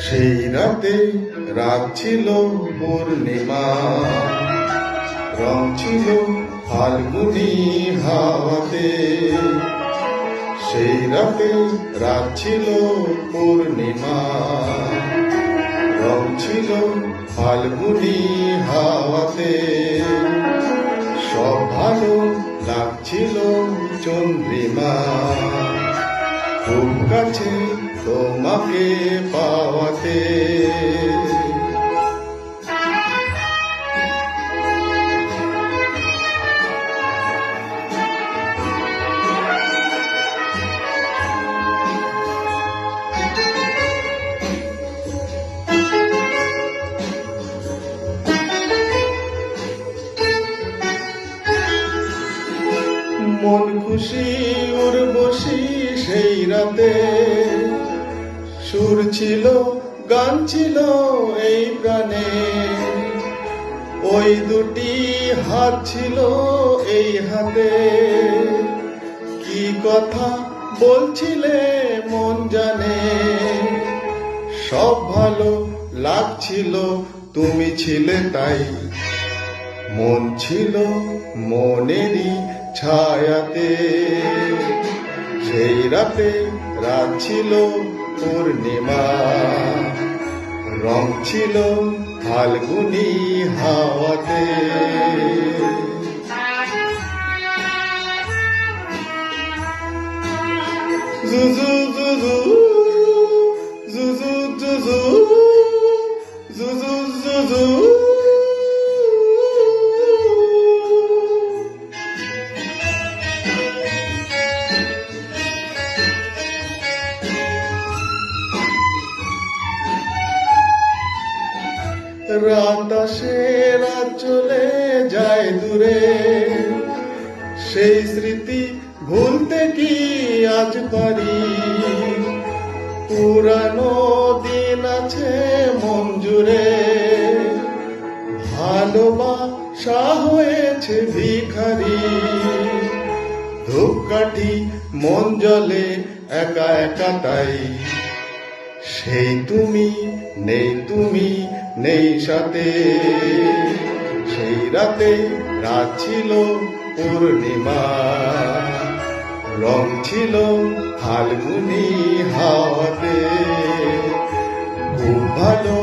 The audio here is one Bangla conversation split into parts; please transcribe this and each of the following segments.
সেই রাতে রাত ছিল পূর্ণিমা, রং ছিল ফাল্গুনি হাওয়াতে। সেই রাতে রাত ছিল পূর্ণিমা, রং ছিল ফাল্গুনি হাওয়াতে। সব ভালো লাগছিল চন্দ্রিমা, খুব কাছে তোমাকে পাওয়াতে। মন খুশি উর্বশী সেই রাতে, সুর ছিল গান ছিল এই প্রাণে। ওই দুটি হাত ছিল এই হাতে, কি কথা বলছিলে মন জানে। সব ভালো লাগছিল তুমি ছিলে তাই, মন ছিল মনেরই ছায়াতে। সেই রাতে রাত ছিল পূর্ণিমা, রং ছিল ফাল্গুনি হাওয়াতে। জুজু জুজু জুজু জুজু জুজু জুজু। রাত আসে রাত চলে যায় দূরে, সেই স্মৃতি ভুলতে কি আজ পারি। পুরানো দিন আছে মন জুড়ে, ভালোবাসা হয়েছে ভিখারি। ধূপকাঠি মন জ্বলে একা একা তাই, সেই তুমি নেই তুমি নেই সাথে। সেই রাতে রাত ছিল পূর্ণিমা, রং ছিল ফাল্গুনি হাওয়াতে। খুব ভালো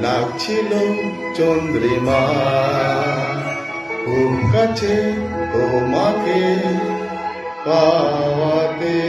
লাগছিল চন্দ্রিমা, খুব কাছে তোমাকে পাওয়াতে।